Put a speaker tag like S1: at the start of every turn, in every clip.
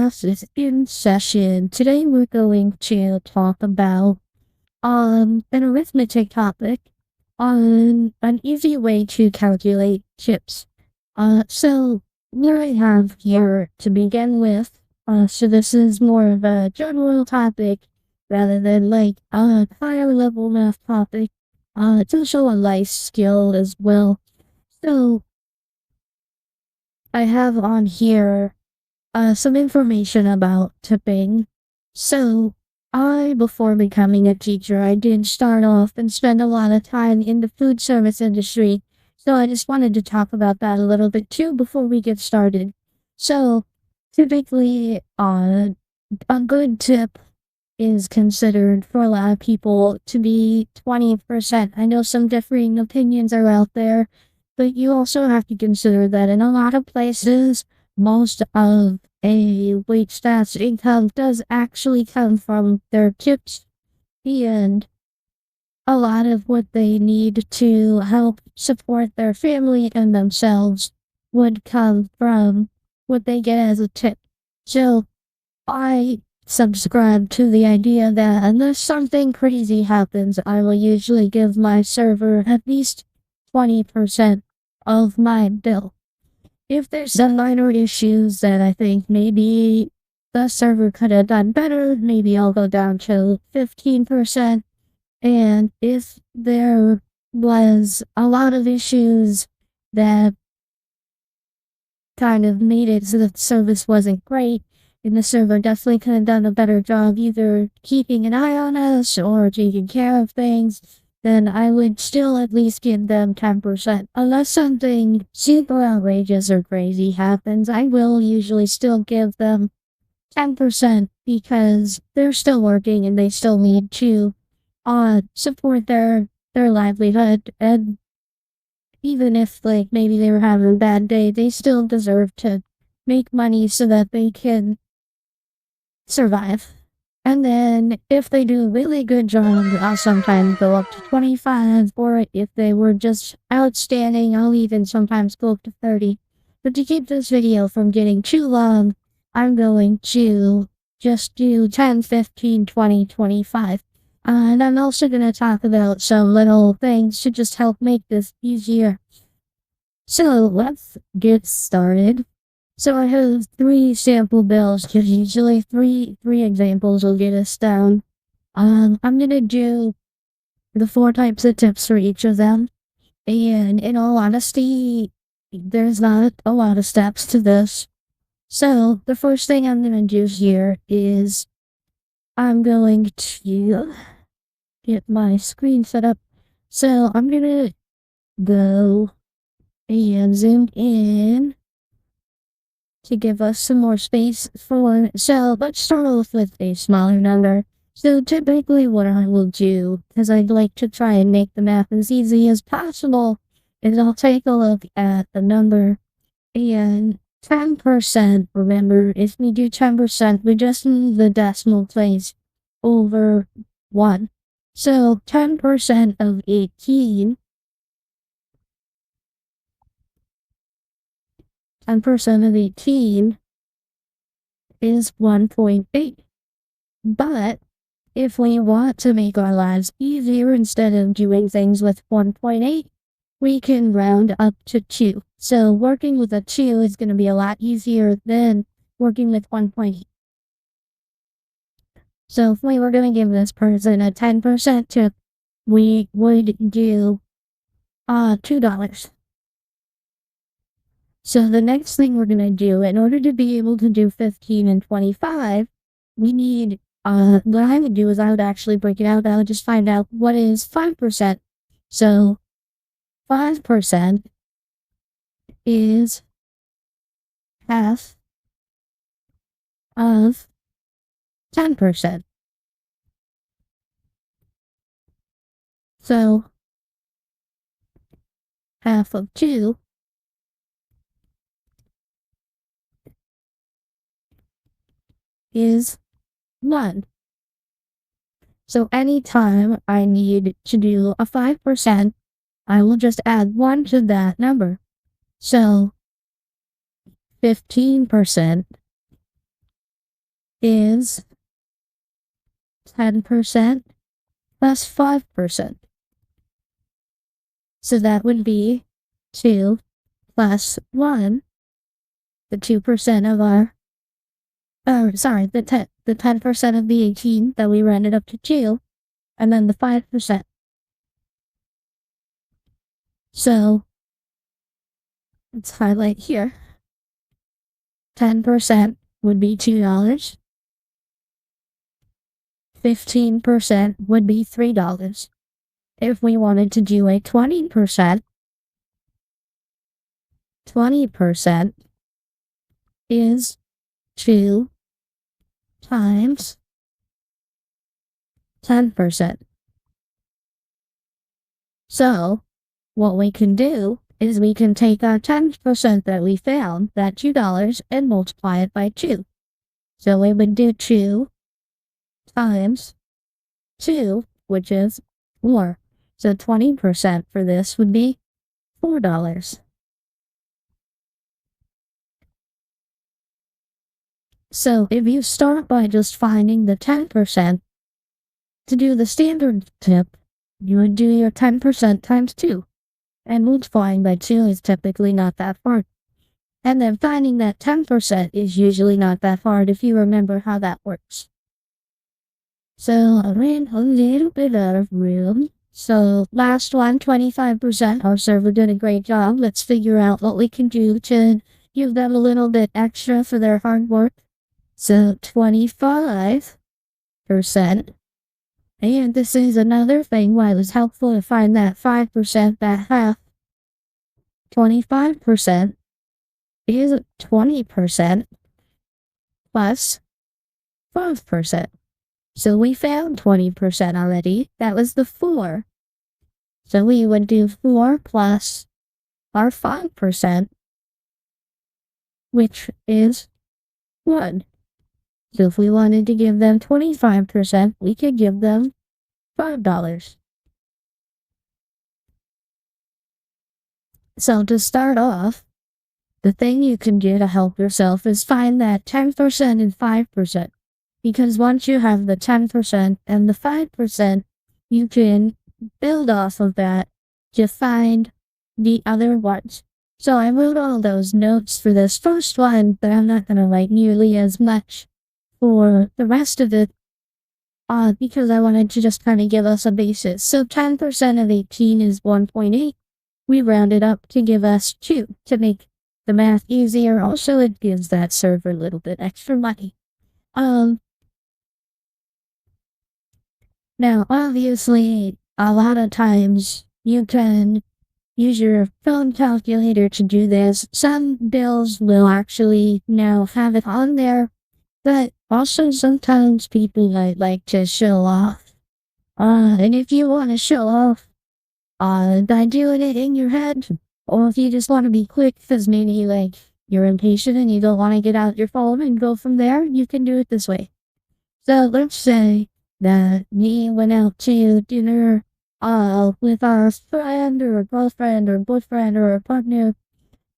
S1: podcast is in session. Today we're going to talk about an arithmetic topic on an easy way to calculate chips. So what I have here to begin with, so this is more of a general topic rather than like a higher level math topic. It's also a life skill as well. So I have on here some information about tipping. So, before becoming a teacher, I did start off and spend a lot of time in the food service industry. So, I just wanted to talk about that a little bit too before we get started. So, typically, a good tip is considered for a lot of people to be 20%. I know some differing opinions are out there, but you also have to consider that in a lot of places, most of a wait staff's income does actually come from their tips, and a lot of what they need to help support their family and themselves would come from what they get as a tip. So I subscribe to the idea that unless something crazy happens, I will usually give my server at least 20% of my bill. If there's some minor issues that I think maybe the server could have done better, maybe I'll go down to 15%. And if there was a lot of issues that kind of made it so that the service wasn't great, and the server definitely could have done a better job either keeping an eye on us or taking care of things, then I would still at least give them 10%. Unless something super outrageous or crazy happens, I will usually still give them 10% because they're still working and they still need to support their livelihood. And even if like maybe they were having a bad day, they still deserve to make money so that they can survive. And then if they do a really good job, I'll sometimes go up to 25, or if they were just outstanding, I'll even sometimes go up to 30. But to keep this video from getting too long, I'm going to just do 10, 15, 20, 25. And I'm also going to talk about some little things to just help make this easier. So let's get started. So I have 3 sample bills, because usually three examples will get us down. I'm gonna do the 4 types of tips for each of them. And in all honesty, there's not a lot of steps to this. So the first thing I'm gonna do here is I'm going to get my screen set up. So I'm gonna go and zoom in to give us some more space for. So let's start off with a smaller number. So typically what I will do, because I'd like to try and make the math as easy as possible, is I'll take a look at the number and 10%. Remember, if we do 10%, we just move the decimal place over 1. So 10% of 18, 10% of 18 is 1.8. But if we want to make our lives easier, instead of doing things with 1.8, we can round up to 2. So working with a 2 is going to be a lot easier than working with 1.8. So if we were going to give this person a 10% tip, we would do $2. So the next thing we're going to do, in order to be able to do 15 and 25, we need, what I would do is I would actually break it out. I would just find out what is 5%. So 5% is half of 10%. So half of 2 is 1. So anytime I need to do a 5%, I will just add 1 to that number. So 15% is 10% plus 5%. So that would be 2 plus 1, the 2% of our, the 10% of the 18 that we rounded up to 2, and then the 5%. So let's highlight here. 10% would be $2. 15% would be $3. If we wanted to do a 20%, 20% is 2 times 10%. So what we can do is we can take our 10% that we found, that $2, and multiply it by 2. So we would do 2 times 2, which is 4. So 20% for this would be $4. So if you start by just finding the 10%, to do the standard tip, you would do your 10% times 2. And multiplying by 2 is typically not that hard. And then finding that 10% is usually not that hard if you remember how that works. So I ran a little bit out of room. So last one, 25%. Our server did a great job. Let's figure out what we can do to give them a little bit extra for their hard work. So 25%. And this is another thing why it was helpful to find that 5%, that half. 25% is 20% plus 5%. So we found 20% already. That was the 4. So we would do 4 plus our 5%, which is 1. So if we wanted to give them 25%, we could give them $5. So to start off, the thing you can do to help yourself is find that 10% and 5%. Because once you have the 10% and the 5%, you can build off of that to find the other ones. So I wrote all those notes for this first one, but I'm not going to write nearly as much for the rest of it, because I wanted to just kind of give us a basis. So 10% of 18 is 1.8. We rounded up to give us 2 to make the math easier. Also, it gives that server a little bit extra money. Now, obviously, a lot of times you can use your phone calculator to do this. Some bills will actually now have it on there, but also sometimes people might like to show off. And if you want to show off, by doing it in your head, or if you just want to be quick because maybe like you're impatient and you don't want to get out your phone and go from there, you can do it this way. So let's say that we went out to dinner with our friend or girlfriend or boyfriend or a partner,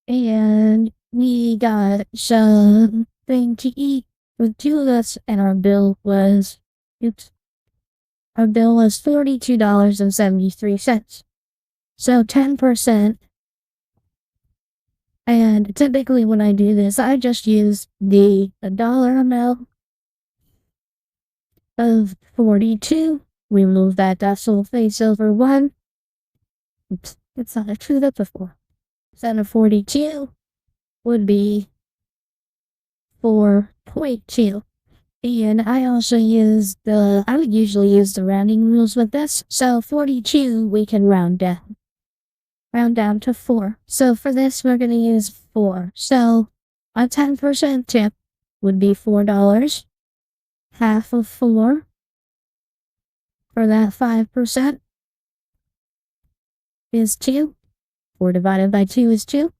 S1: and we got something to eat with 2 of us, and our bill was $42.73. So 10%. And typically when I do this, I just use the dollar amount of 42. We move that decimal place over 1. Oops, it's not a 2, that's a 4. So of 42 would be 4.2. And I also I would usually use the rounding rules with this. So 42, we can round down. Round down to 4. So for this, we're going to use 4. So a 10% tip would be $4. Half of 4 for that 5% is 2. 4 divided by 2 is 2.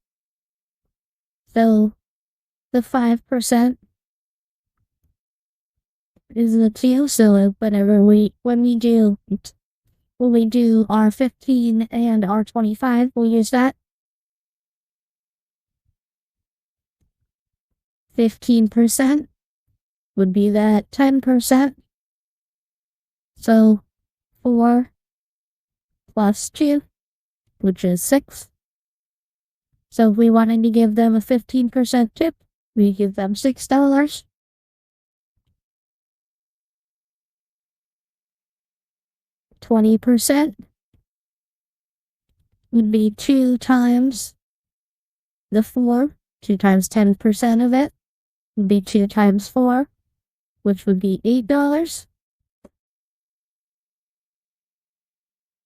S1: So the 5% is the 2. So when we do our 15 and our 25, we'll use that. 15% would be that 10%. So 4 plus 2, which is 6. So if we wanted to give them a 15% tip, we give them $6. 20% would be 2 times the 4. 2 times 10% of it would be 2 times 4, which would be $8.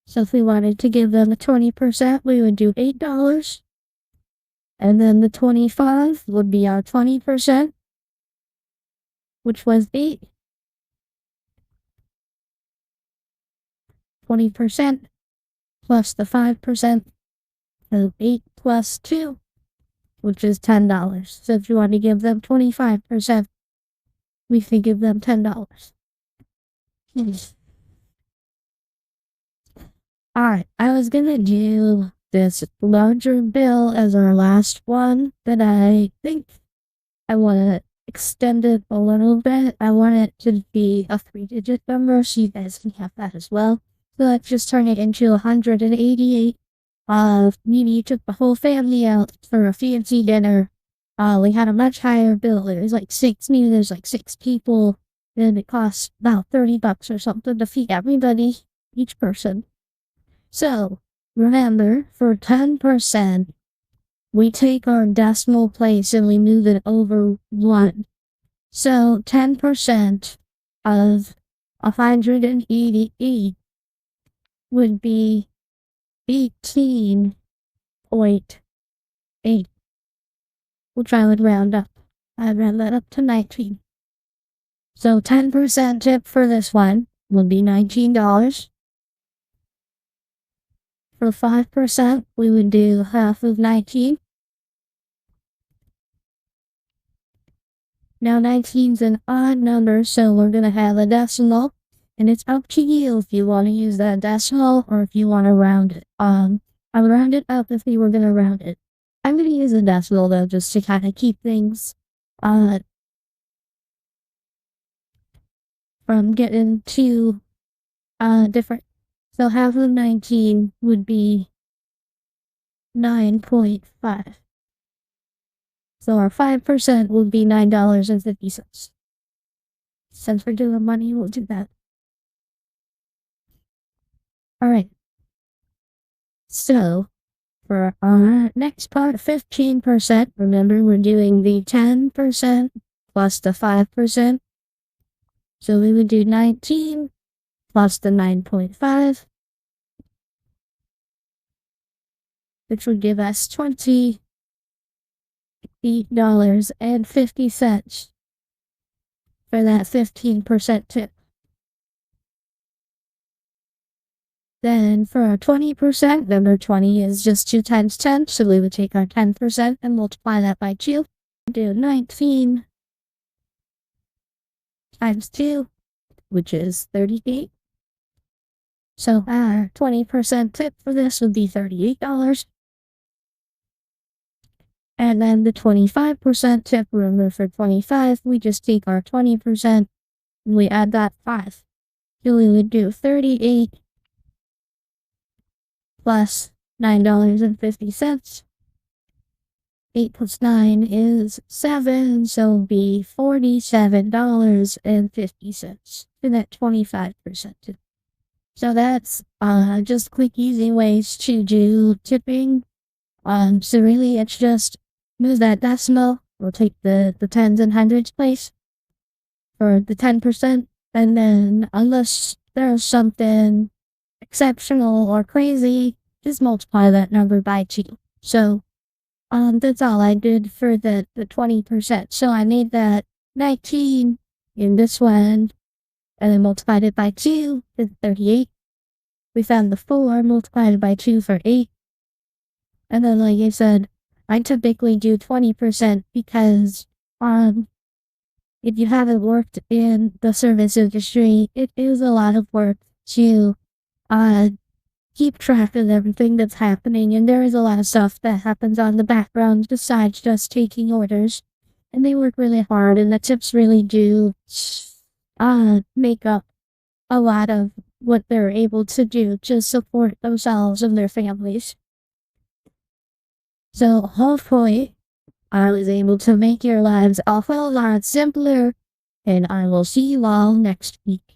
S1: So if we wanted to give them a 20%, we would do $8. And then the 25 would be our 20%, which was 8. 20% plus the 5%, so 8 plus 2, which is $10. So if you want to give them 25%, we can give them $10. Alright, I was gonna do this larger bill as our last one, but I think I want to extend it a little bit. I want it to be a 3-digit number so you guys can have that as well. So let's just turn it into 188. Maybe took the whole family out for a fancy dinner. We had a much higher bill. It was like 6 there's like 6 people, and it cost about $30 or something to feed everybody, each person. So remember, for 10%, we take our decimal place and we move it over 1. So 10% of 188 would be 18.8, which I would round up. I'd round that up to 19. So 10% tip for this one would be $19. For 5%, we would do half of 19. Now 19's an odd number, so we're going to have a decimal. And it's up to you if you want to use that decimal or if you want to round it. I would round it up if we were going to round it. I'm going to use a decimal though, just to kind of keep things from getting too different. So half of 19 would be 9.5. So our 5% would be $9.50. Since we're doing money, we'll do that. Alright. So, for our next part, 15%, remember we're doing the 10% plus the 5%. So we would do 19 plus the 9.5, which would give us $28.50 for that 15% tip. Then for our 20%, remember 20 is just 2 times 10, so we would take our 10% and multiply that by 2. Do 19 times 2, which is 38. So our 20% tip for this would be $38. And then the 25% tip, remember for 25, we just take our 20% and we add that 5. So we would do 38 plus $9.50. 8 plus 9 is 7, so it would be $47.50 for that 25% tip. So that's just quick, easy ways to do tipping. So really it's just move that decimal, we'll take the tens and hundreds place for the 10%, and then unless there's something exceptional or crazy, just multiply that number by 2. So that's all I did for the 20%. So I made that 19 in this one, and then multiplied it by 2 is 38. We found the 4, multiplied it by 2 for 8. And then, like I said, I typically do 20% because if you haven't worked in the service industry, it is a lot of work to keep track of everything that's happening, and there is a lot of stuff that happens on the background besides just taking orders. and they work really hard, and the tips really do make up a lot of what they're able to do to support themselves and their families. So hopefully I was able to make your lives a whole lot simpler, and I will see you all next week.